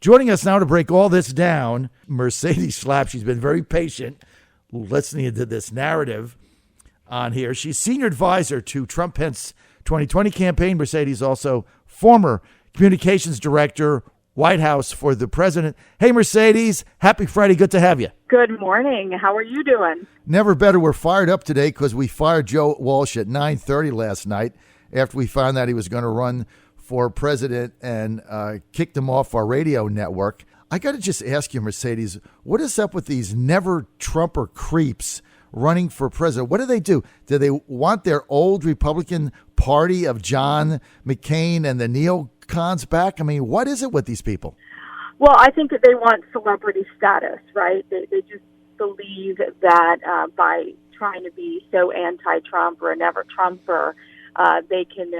Joining us now to break all this down, Mercedes Schlapp. She's been very patient listening to this narrative on here. She's senior advisor to Trump-Pence 2020 campaign. Mercedes also former communications director, White House for the president. Hey, Mercedes, happy Friday. Good to have you. Good morning. How are you doing? Never better. We're fired up today because we fired Joe Walsh at 9:30 last night after we found out he was going to run for president and kicked him off our radio network. I got to just ask you, Mercedes, what is up with these never-Trumper creeps running for president? What do they do? Do they want their old Republican party of John McCain and the neocons back? I mean, what is it with these people? Well, I think that they want celebrity status, right? They just believe that by trying to be so anti-Trump or a never-Trumper, they can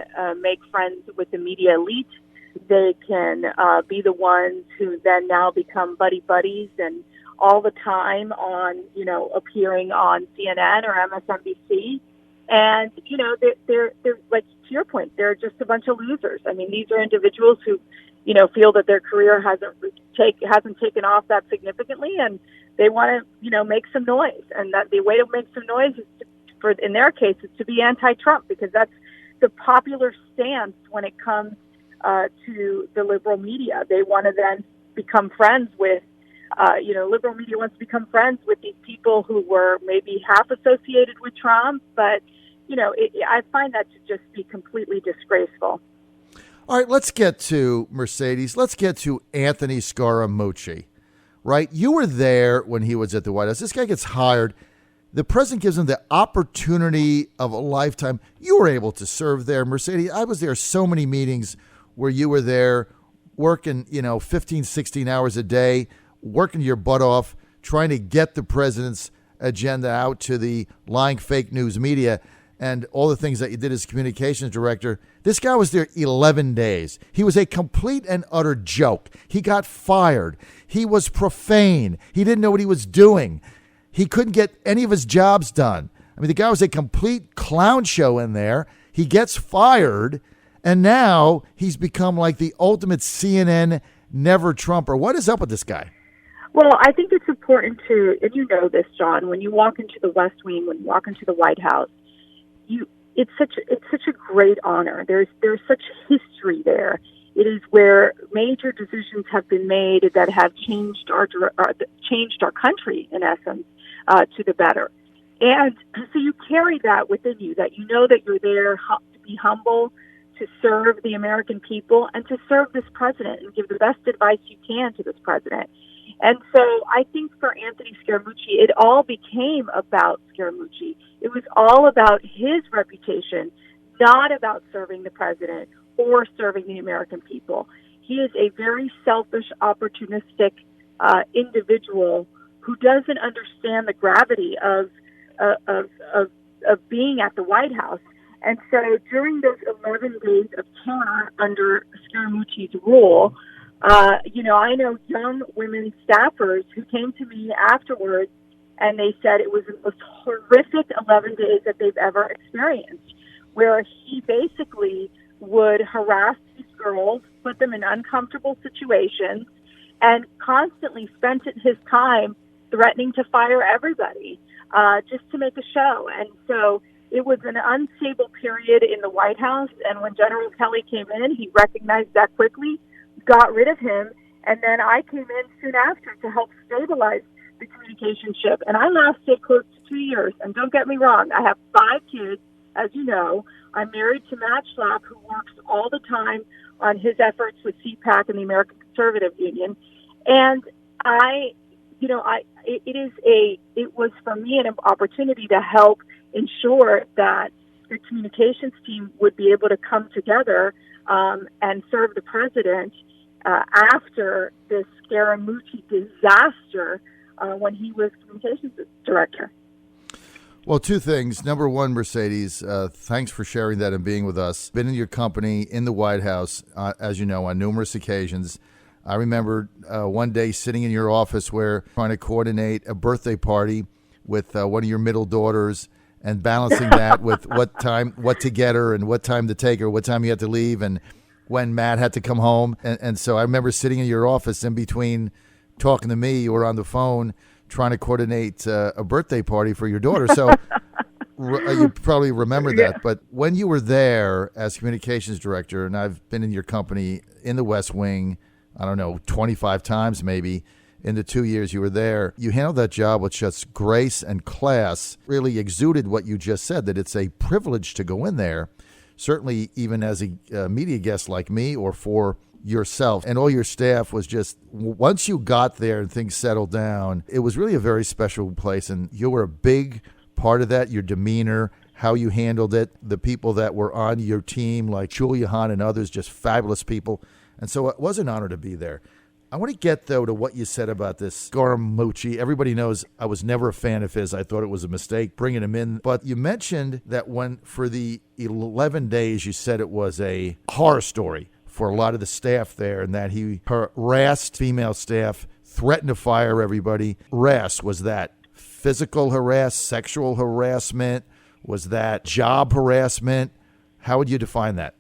make friends with the media elite. They can be the ones who then now become buddies and all the time on, appearing on CNN or MSNBC. And, they're like, to your point, they're just a bunch of losers. I mean, these are individuals who, feel that their career hasn't taken off that significantly, and they want to, make some noise. And that the way to make some noise is, in their case, is to be anti-Trump, because that's the popular stance when it comes to the liberal media. They want to then become friends with, liberal media wants to become friends with these people who were maybe half associated with Trump. But, I find that to just be completely disgraceful. All right, let's get to Mercedes. Let's get to Anthony Scaramucci, right? You were there when he was at the White House. This guy gets hired. The president gives him the opportunity of a lifetime. You were able to serve there, Mercedes. I was there so many meetings where you were there working, 15, 16 hours a day, working your butt off, trying to get the president's agenda out to the lying fake news media and all the things that you did as communications director. This guy was there 11 days. He was a complete and utter joke. He got fired. He was profane. He didn't know what he was doing. He couldn't get any of his jobs done. I mean, the guy was a complete clown show in there. He gets fired, and now he's become like the ultimate CNN never-Trumper. What is up with this guy? Well, I think it's important to, and you know this, John, when you walk into the West Wing, when you walk into the White House, it's such a great honor. There's such history there. It is where major decisions have been made that have changed our country, in essence, to the better. And so you carry that within you, that you know that you're there to be humble, to serve the American people, and to serve this president and give the best advice you can to this president. And so I think for Anthony Scaramucci, it all became about Scaramucci. It was all about his reputation, not about serving the president or serving the American people. He is a very selfish, opportunistic individual who doesn't understand the gravity of being at the White House. And so during those 11 days of terror under Scaramucci's rule, I know young women staffers who came to me afterwards and they said it was the most horrific 11 days that they've ever experienced, where he basically would harass these girls, put them in uncomfortable situations, and constantly spent his time threatening to fire everybody just to make a show. And so it was an unstable period in the White House, and when General Kelly came in, he recognized that quickly, got rid of him, and then I came in soon after to help stabilize the communication ship. And I lasted close to 2 years. And don't get me wrong, I have 5 kids, as you know. I'm married to Matt Schlapp, who works all the time on his efforts with CPAC and the American Conservative Union. And it was for me an opportunity to help ensure that the communications team would be able to come together and serve the president after this Scaramucci disaster when he was communications director. Well, 2 things. Number one, Mercedes, thanks for sharing that and being with us. Been in your company in the White House, as you know, on numerous occasions. I remember one day sitting in your office where trying to coordinate a birthday party with one of your middle daughters and balancing that with what to get her and what time to take her, what time you had to leave. And when Matt had to come home. And so I remember sitting in your office in between talking to me, you were on the phone trying to coordinate a birthday party for your daughter. So you probably remember that. Yeah. But when you were there as communications director, and I've been in your company in the West Wing, I don't know, 25 times maybe in the 2 years you were there, you handled that job with just grace and class, really exuded what you just said, that it's a privilege to go in there, certainly even as a media guest like me or for yourself. And all your staff was just, once you got there and things settled down, it was really a very special place. And you were a big part of that, your demeanor, how you handled it, the people that were on your team like Julia Hahn and others, just fabulous people. And so it was an honor to be there. I want to get, though, to what you said about this Scaramucci. Everybody knows I was never a fan of his. I thought it was a mistake bringing him in. But you mentioned that when, for the 11 days, you said it was a horror story for a lot of the staff there, and that he harassed female staff, threatened to fire everybody. Was that physical sexual harassment? Was that job harassment? How would you define that?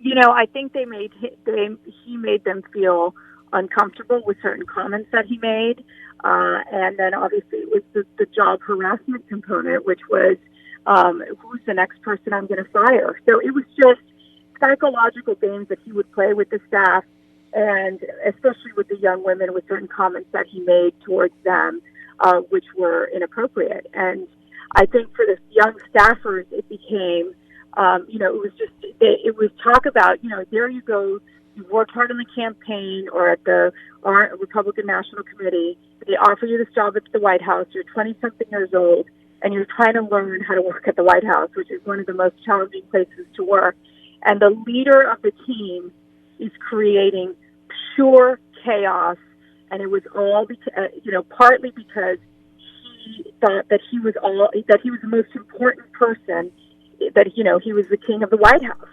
I think he made them feel uncomfortable with certain comments that he made. And then obviously it was the job harassment component, which was, who's the next person I'm going to fire? So it was just psychological games that he would play with the staff, and especially with the young women, with certain comments that he made towards them, which were inappropriate. And I think for the young staffers, it became, it was talk about, there you go, you've worked hard on the campaign or at the Republican National Committee. They offer you this job at the White House. You're 20-something years old, and you're trying to learn how to work at the White House, which is one of the most challenging places to work. And the leader of the team is creating pure chaos, and it was all partly because he thought that he was the most important person, that he was the king of the White House.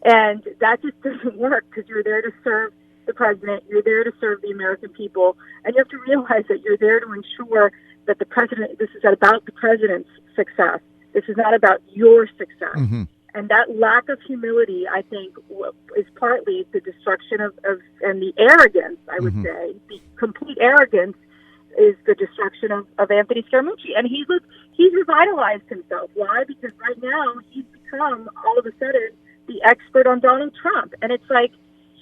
And that just doesn't work, because you're there to serve the president, you're there to serve the American people, and you have to realize that you're there to ensure that this is about the president's success. This is not about your success. Mm-hmm. And that lack of humility, I think, is partly the destruction of and the arrogance, I would mm-hmm. say. The complete arrogance is the destruction of Anthony Scaramucci. And he's revitalized himself. Why? Because right now he's become, all of a sudden, the expert on Donald Trump. And it's like,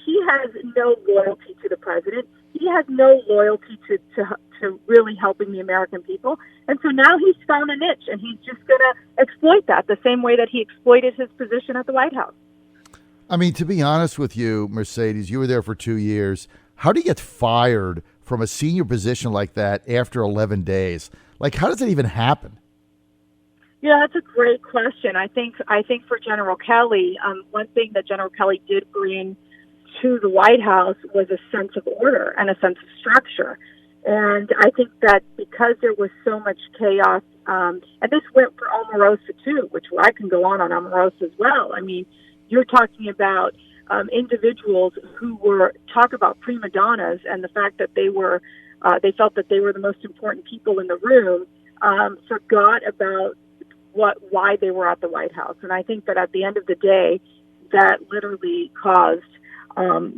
he has no loyalty to the president. He has no loyalty to really helping the American people. And so now he's found a niche, and he's just going to exploit that the same way that he exploited his position at the White House. I mean, to be honest with you, Mercedes, you were there for 2 years. How do you get fired from a senior position like that after 11 days? Like, how does that even happen? Yeah, that's a great question. I think for General Kelly, one thing that General Kelly did bring to the White House was a sense of order and a sense of structure. And I think that because there was so much chaos, and this went for Omarosa too, which I can go on Omarosa as well. I mean, you're talking about individuals who talk about prima donnas, and the fact that they felt that they were the most important people in the room, forgot about why they were at the White House. And I think that at the end of the day, that literally caused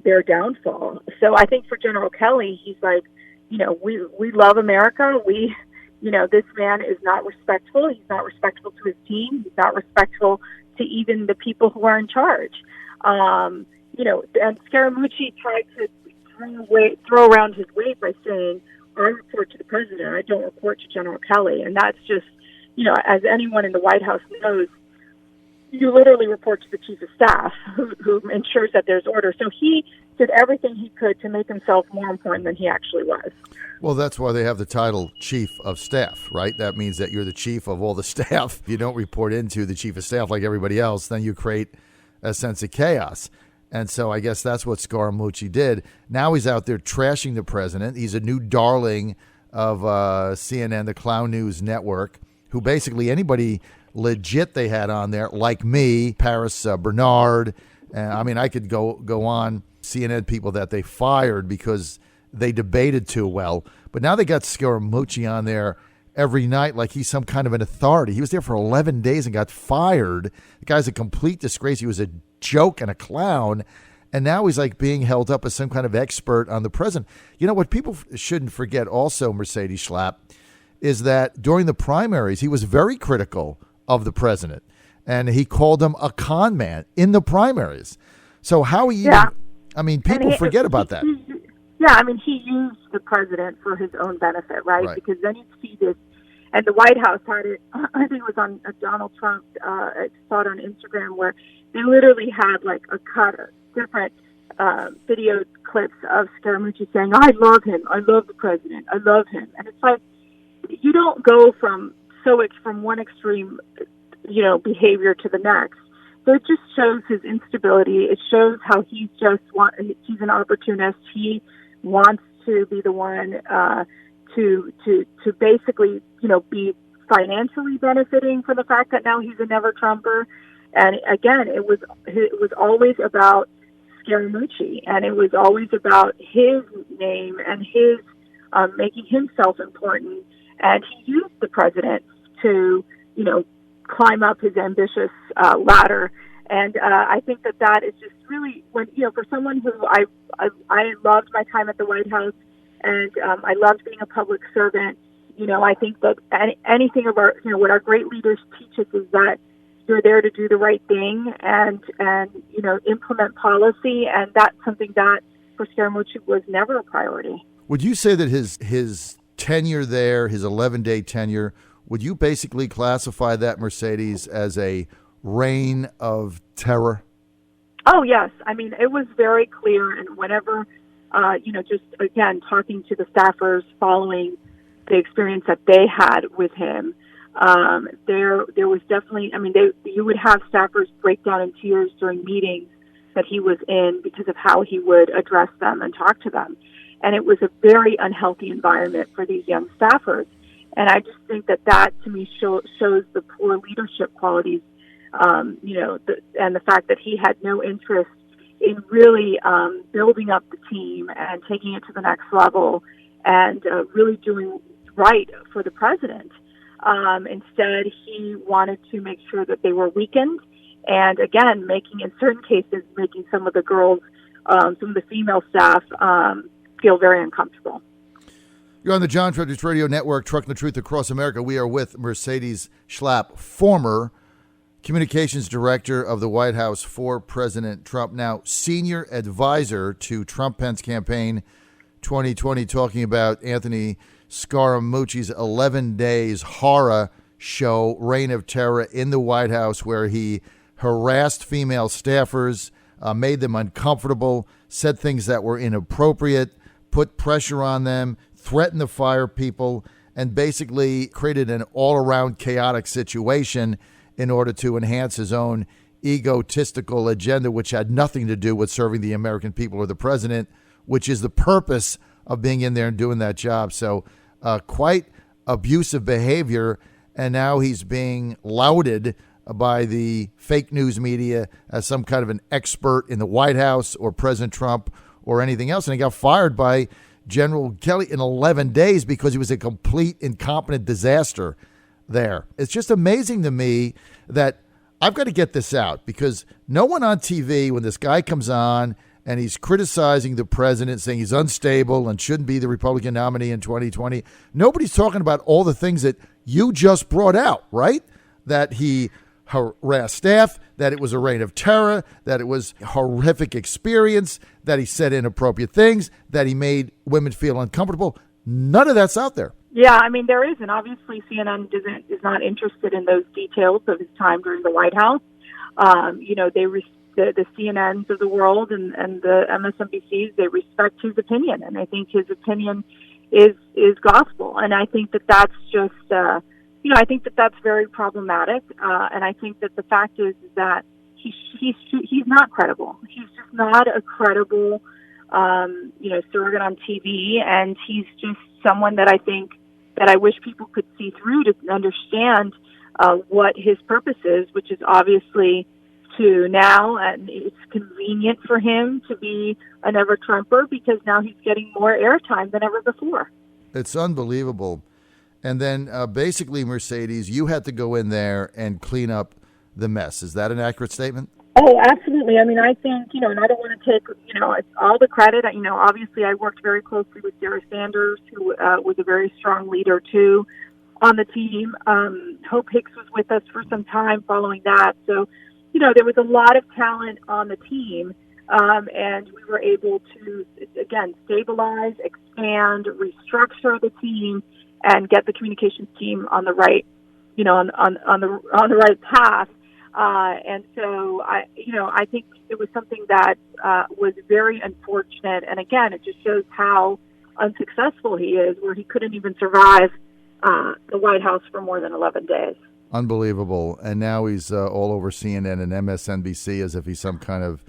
their downfall. So I think for General Kelly, he's like, we love America. This man is not respectful. He's not respectful to his team. He's not respectful to even the people who are in charge. And Scaramucci tried to throw around his weight by saying, I report to the president. I don't report to General Kelly. And that's just, as anyone in the White House knows, you literally report to the chief of staff who ensures that there's order. So he did everything he could to make himself more important than he actually was. Well, that's why they have the title chief of staff, right? That means that you're the chief of all the staff. If you don't report into the chief of staff like everybody else, then you create a sense of chaos. And so I guess that's what Scaramucci did. Now he's out there trashing the president. He's a new darling of CNN, the Clown News Network, who basically anybody legit they had on there, like me, Paris Bernard. I could go on, CNN people that they fired because they debated too well. But now they got Scaramucci on there every night like he's some kind of an authority. He was there for 11 days and got fired. The guy's a complete disgrace. He was a joke and a clown. And now he's like being held up as some kind of expert on the president. You know, what people shouldn't forget also, Mercedes Schlapp, is that during the primaries, he was very critical of the president. And he called him a con man in the primaries. So how he even, I mean, people forget about that. Yeah, I mean, he used the president for his own benefit, right? Because then you see this, and the White House had it, I think it was on Donald Trump, I saw it on Instagram, where they literally had like a cut of different video clips of Scaramucci saying, I love him, I love the president, I love him. And it's like, you don't go from one extreme, behavior to the next. So it just shows his instability. It shows how he's an opportunist. He wants to be the one to basically, be financially benefiting from the fact that now he's a never Trumper. And again, it was always about Scaramucci, and it was always about his name and his making himself important. And he used the president to, climb up his ambitious ladder. And I think that is just really, when for someone who I loved my time at the White House, and I loved being a public servant. I think that anything of our, what our great leaders teach us is that you're there to do the right thing and implement policy, and that's something that for Scaramucci was never a priority. Would you say that his tenure there, his 11-day tenure, would you basically classify that, Mercedes, as a reign of terror? Oh, yes. I mean, it was very clear. And whenever, just again, talking to the staffers following the experience that they had with him, there was definitely, you would have staffers break down in tears during meetings that he was in because of how he would address them and talk to them. And it was a very unhealthy environment for these young staffers. And I just think that to me shows the poor leadership qualities, and the fact that he had no interest in really building up the team and taking it to the next level and really doing right for the president. Instead, he wanted to make sure that they were weakened, and again, in certain cases, making some of the girls, some of the female staff, feel very uncomfortable. You're on the John Fredericks Radio Network, Trucking the Truth Across America. We are with Mercedes Schlapp, former communications director of the White House for President Trump, now senior advisor to Trump-Pence campaign 2020, talking about Anthony Scaramucci's 11 days horror show, Reign of Terror, in the White House, where he harassed female staffers, made them uncomfortable, said things that were inappropriate, put pressure on them, threatened to fire people, and basically created an all-around chaotic situation in order to enhance his own egotistical agenda, which had nothing to do with serving the American people or the president, which is the purpose of being in there and doing that job. So quite abusive behavior, and now he's being lauded by the fake news media as some kind of an expert in the White House or President Trump or anything else. And he got fired by General Kelly in 11 days because he was a complete incompetent disaster there. It's just amazing to me that I've got to get this out, because no one on TV, when this guy comes on and he's criticizing the president, saying he's unstable and shouldn't be the Republican nominee in 2020, nobody's talking about all the things that you just brought out, right? That he harassed staff, that it was a reign of terror, that it was a horrific experience, that he said inappropriate things, that he made women feel uncomfortable. None of that's out there. Yeah, there isn't. Obviously, CNN is not interested in those details of his time during the White House. The CNNs of the world and the MSNBCs, they respect his opinion, and I think his opinion is gospel. And I think that's just, I think that's very problematic. And I think that the fact is that he's not credible. He's just not a credible, surrogate on TV, and he's just someone that I think that I wish people could see through to understand what his purpose is, which is obviously to now, and it's convenient for him to be an ever-Trumper because now he's getting more airtime than ever before. It's unbelievable. And then basically, Mercedes, you had to go in there and clean up the mess. Is that an accurate statement? Oh, absolutely. I mean, I think, and I don't want to take, it's all the credit. Obviously I worked very closely with Sarah Sanders, who was a very strong leader too on the team. Hope Hicks was with us for some time following that. So, there was a lot of talent on the team. And we were able to, again, stabilize, expand, restructure the team, and get the communications team on the right, on the right path. And so I think it was something that was very unfortunate. And again, it just shows how unsuccessful he is, where he couldn't even survive the White House for more than 11 days. Unbelievable. And now he's all over CNN and MSNBC as if he's some kind of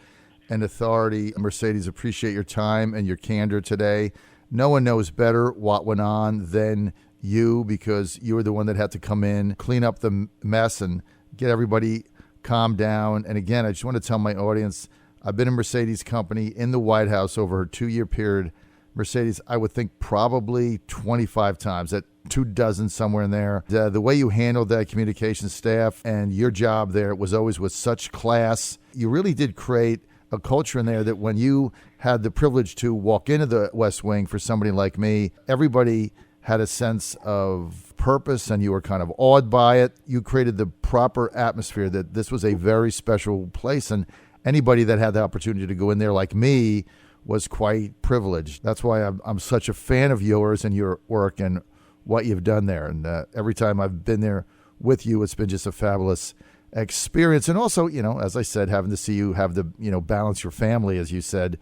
an authority. Mercedes, appreciate your time and your candor today. No one knows better what went on than you, because you were the one that had to come in, clean up the mess, and get everybody calmed down. And again, I just want to tell my audience, I've been in Mercedes' company in the White House over a 2-year period. Mercedes, I would think probably 25 times, at 24, somewhere in there. The way you handled that communication staff and your job there was always with such class. You really did create a culture in there that when you had the privilege to walk into the West Wing for somebody like me, everybody had a sense of purpose and you were kind of awed by it. You created the proper atmosphere that this was a very special place, and anybody that had the opportunity to go in there like me was quite privileged. That's why I'm such a fan of yours and your work and what you've done there. And every time I've been there with you, it's been just a fabulous experience. And also, as I said, having to see you have the, balance your family, as you said,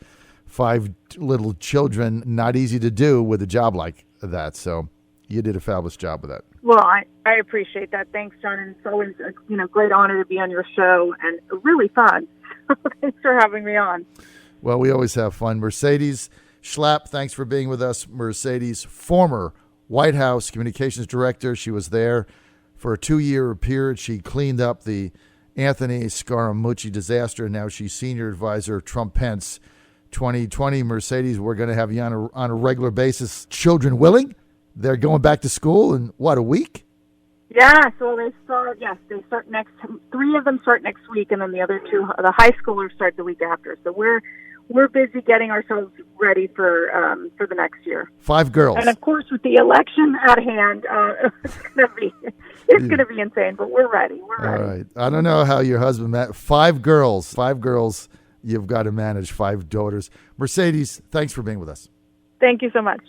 5 little children, not easy to do with a job like that. So you did a fabulous job with that. Well, I appreciate that. Thanks, John. And it's always a great honor to be on your show, and really fun. Thanks for having me on. Well, we always have fun. Mercedes Schlapp, thanks for being with us. Mercedes, former White House communications director. She was there for a 2-year period. She cleaned up the Anthony Scaramucci disaster, and now she's senior advisor, Trump-Pence 2020. Mercedes, we're going to have you on a regular basis. Children willing, they're going back to school in, a week? Yeah, so they start next, 3 of them start next week, and then the other 2, the high schoolers, start the week after. So we're busy getting ourselves ready for the next year. 5 girls. And of course, with the election at hand, it's gonna be insane, but we're ready. We're ready. All right. I don't know how your husband met 5 girls. 5 girls. You've got to manage 5 daughters. Mercedes, thanks for being with us. Thank you so much.